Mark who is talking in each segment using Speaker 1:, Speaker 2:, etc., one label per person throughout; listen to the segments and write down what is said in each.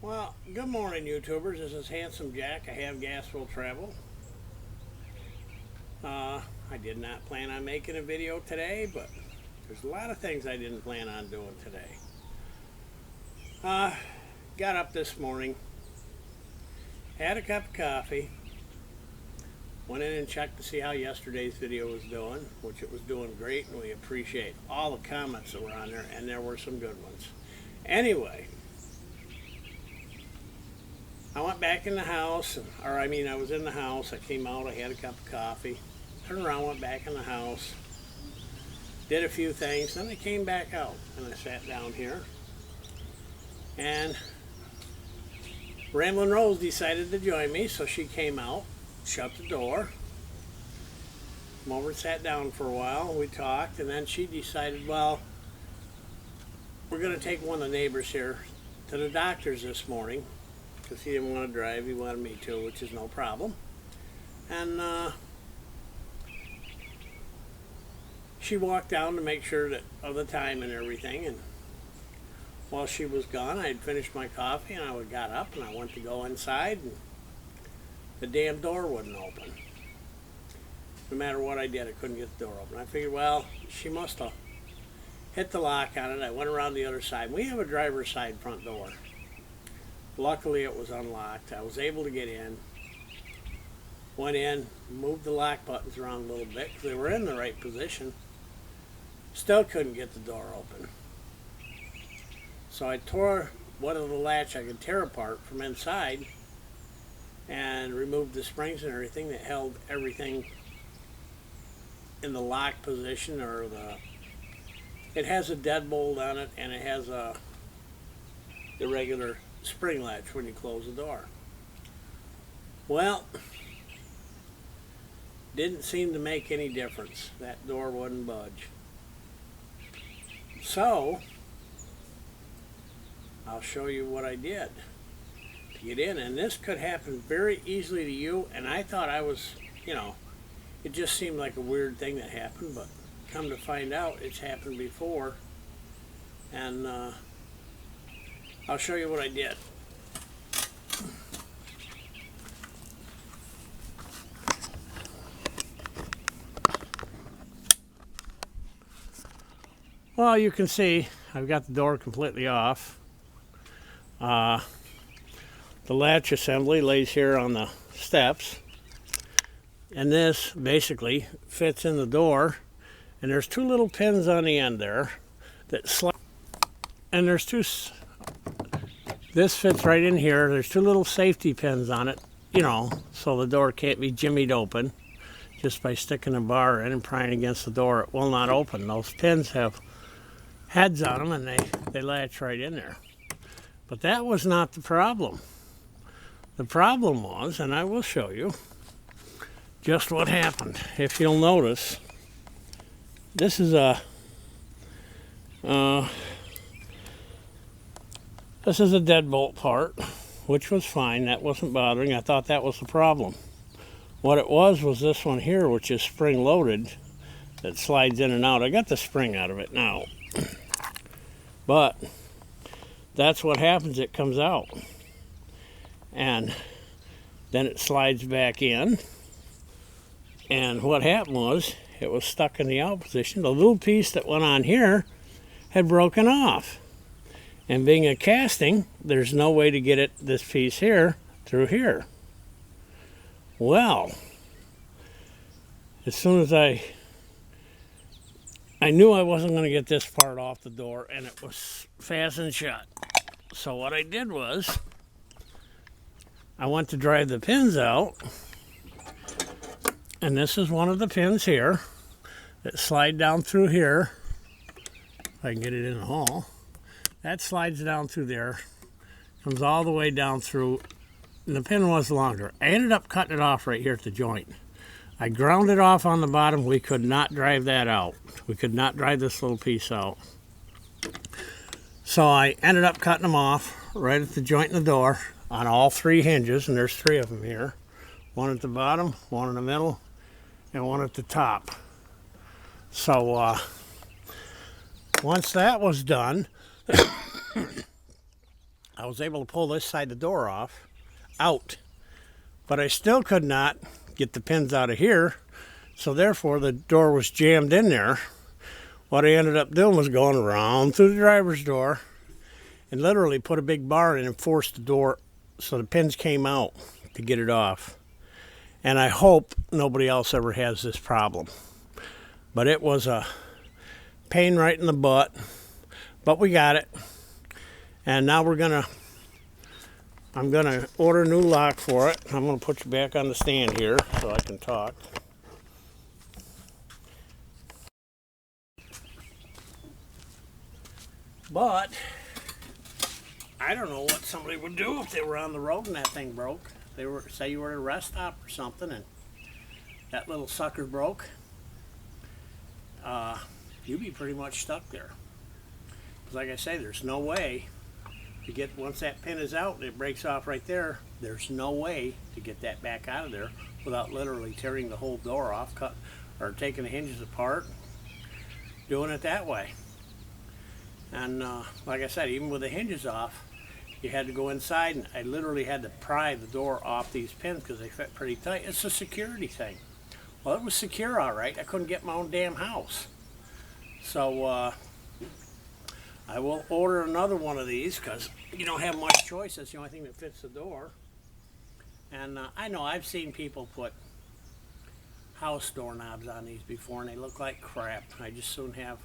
Speaker 1: Well, good morning, YouTubers. This is Handsome Jack. I have gas will travel. I did not plan on making a video today, but there's a lot of things I didn't plan on doing today. Got up this morning, had a cup of coffee, went in and checked to see how yesterday's video was doing, which it was doing great, and we appreciate all the comments that were on there, and there were some good ones. Anyway, I went back in the house, I was in the house, I came out, I had a cup of coffee, turned around, went back in the house, did a few things, then I came back out, and I sat down here, and Ramblin' Rose decided to join me, so she came out, shut the door, came over and sat down for a while, we talked, and then she decided, well, we're going to take one of the neighbors here to the doctor's this morning, because he didn't want to drive, he wanted me to, which is no problem. And she walked down to make sure that of the time and everything, and while she was gone, I had finished my coffee, and I got up and I went to go inside, and the damn door wouldn't open. No matter what I did, I couldn't get the door open. I figured, well, she must have hit the lock on it. I went around the other side. We have a driver's side front door. Luckily, it was unlocked. I was able to get in. Went in, moved the lock buttons around a little bit because they were in the right position. Still couldn't get the door open. So I tore one of the latch I could tear apart from inside and removed the springs and everything that held everything in the lock position, or it has a deadbolt on it, and it has the regular spring latch when you close the door. Well, didn't seem to make any difference. That door wouldn't budge. So I'll show you what I did to get in, and this could happen very easily to you, and I thought I was, it just seemed like a weird thing that happened, but come to find out it's happened before, and I'll show you what I did. Well, you can see I've got the door completely off. The latch assembly lays here on the steps, and this basically fits in the door, and there's two little pins on the end there that slide, and there's this fits right in here. There's two little safety pins on it, so the door can't be jimmied open just by sticking a bar in and prying against the door. It will not open. Those pins have heads on them, and they latch right in there. But that was not the problem. The problem was, and I will show you just what happened. If you'll notice, this is a deadbolt part, which was fine. That wasn't bothering. I thought that was the problem. What it was this one here, which is spring loaded, that slides in and out. I got the spring out of it now, but that's what happens. It comes out, and then it slides back in, and what happened was it was stuck in the out position. The little piece that went on here had broken off, and being a casting, there's no way to get this piece here through here. Well, as soon as I knew I wasn't going to get this part off the door, and it was fastened shut. So what I did was I went to drive the pins out, and this is one of the pins here that slide down through here. If I can get it in the hole. That slides down through there, comes all the way down through, and the pin was longer. I ended up cutting it off right here at the joint. I ground it off on the bottom. We could not drive that out. We could not drive this little piece out. So I ended up cutting them off right at the joint in the door on all three hinges, and there's three of them here. One at the bottom, one in the middle, and one at the top. So once that was done, I was able to pull this side of the door out, but I still could not get the pins out of here, so therefore the door was jammed in there. What I ended up doing was going around through the driver's door and literally put a big bar in and forced the door so the pins came out to get it off. And I hope nobody else ever has this problem. But it was a pain right in the butt, but we got it. And now I'm gonna order a new lock for it. I'm gonna put you back on the stand here so I can talk. But I don't know what somebody would do if they were on the road and that thing broke. Say you were at a rest stop or something and that little sucker broke. You'd be pretty much stuck there. Because like I say, there's no way to get, once that pin is out and it breaks off right there, there's no way to get that back out of there without literally tearing the whole door off, or taking the hinges apart, doing it that way. And like I said, even with the hinges off, you had to go inside, and I literally had to pry the door off these pins because they fit pretty tight. It's a security thing. Well, it was secure all right. I couldn't get my own damn house. So I will order another one of these because you don't have much choice. That's the only thing that fits the door. And I know I've seen people put house doorknobs on these before and they look like crap. I just soon have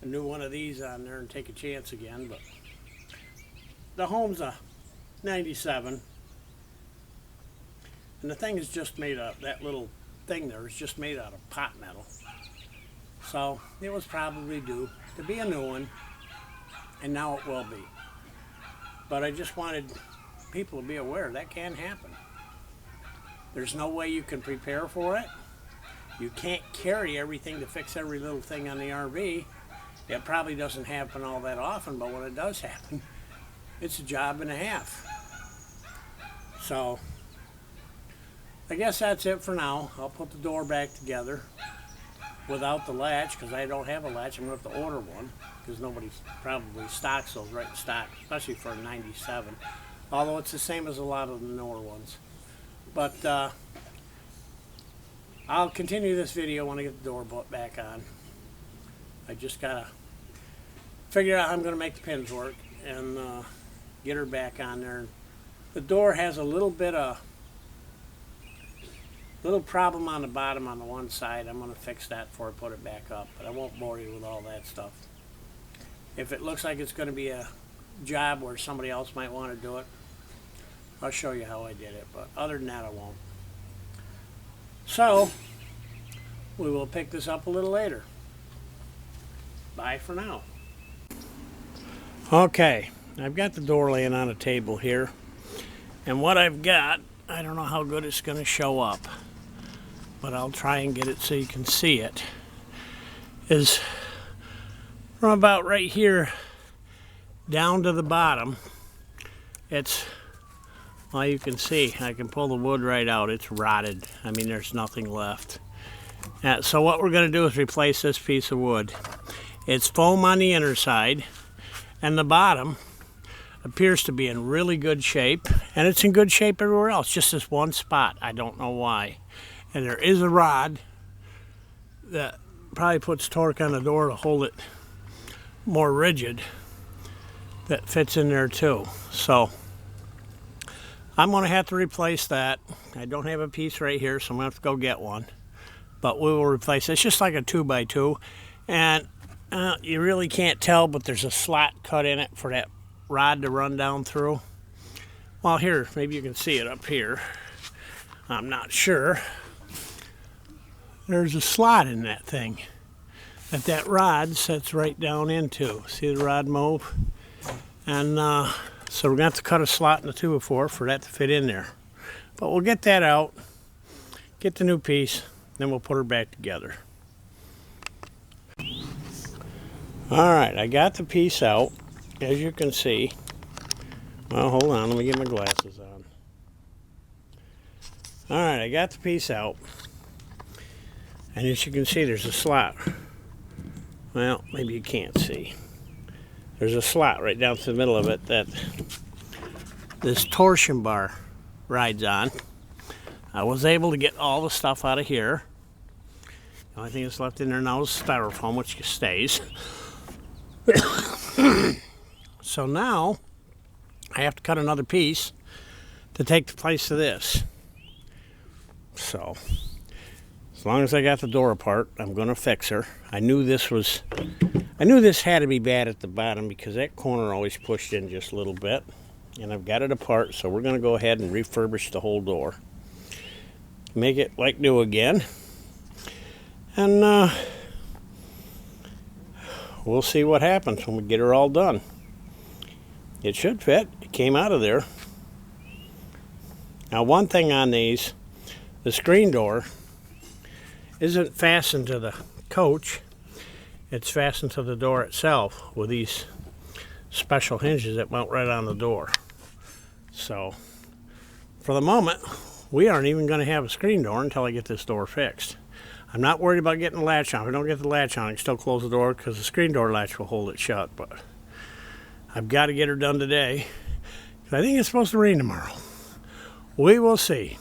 Speaker 1: a new one of these on there and take a chance again. But the home's a 97 and the thing is just made up, that little thing there is just made out of pot metal. So it was probably due to be a new one, and now it will be. But I just wanted people to be aware that can happen. There's no way you can prepare for it. You can't carry everything to fix every little thing on the RV. It probably doesn't happen all that often, but when it does happen, it's a job and a half. So I guess that's it for now. I'll put the door back together without the latch because I don't have a latch. I'm going to have to order one because nobody probably stocks those right in stock, especially for a 97. Although it's the same as a lot of the newer ones. But I'll continue this video when I get the door back on. I just got to figure out how I'm going to make the pins work and get her back on there. The door has a little problem on the bottom on the one side. I'm going to fix that before I put it back up, but I won't bore you with all that stuff. If it looks like it's going to be a job where somebody else might want to do it, I'll show you how I did it, but other than that I won't. So we will pick this up a little later. Bye for now. Okay, I've got the door laying on a table here, and what I've got, I don't know how good it's going to show up, but I'll try and get it so you can see it, is from about right here down to the bottom. It's, well, you can see, I can pull the wood right out. It's rotted. I mean, there's nothing left. So what we're going to do is replace this piece of wood. It's foam on the inner side, and the bottom appears to be in really good shape, and it's in good shape everywhere else, just this one spot. I don't know why. And there is a rod that probably puts torque on the door to hold it more rigid that fits in there too. So I'm going to have to replace that. I don't have a piece right here, so I'm going to have to go get one. But we will replace it. It's just like a 2x2, and you really can't tell, but there's a slot cut in it for that rod to run down through. Well, here, maybe you can see it up here. I'm not sure. There's a slot in that thing that rod sets right down into. See the rod move? And so we're going to have to cut a slot in the 2x4 for that to fit in there. But we'll get that out, get the new piece, then we'll put her back together. Alright, I got the piece out, as you can see. Well, hold on, let me get my glasses on. Alright, I got the piece out. And as you can see, there's a slot. Well, maybe you can't see. there's a slot right down through the middle of it that this torsion bar rides on. I was able to get all the stuff out of here. The only thing that's left in there now is styrofoam, which stays. So now I have to cut another piece to take the place of this. So as long as I got the door apart, I'm going to fix her. I knew this had to be bad at the bottom because that corner always pushed in just a little bit. And I've got it apart, so we're going to go ahead and refurbish the whole door. Make it like new again. And we'll see what happens when we get her all done. It should fit. It came out of there. Now, one thing on these, the screen door isn't fastened to the coach. It's fastened to the door itself with these special hinges that mount right on the door. So, for the moment, we aren't even going to have a screen door until I get this door fixed. I'm not worried about getting the latch on. If I don't get the latch on, I can still close the door because the screen door latch will hold it shut. But I've got to get her done today. I think it's supposed to rain tomorrow. We will see.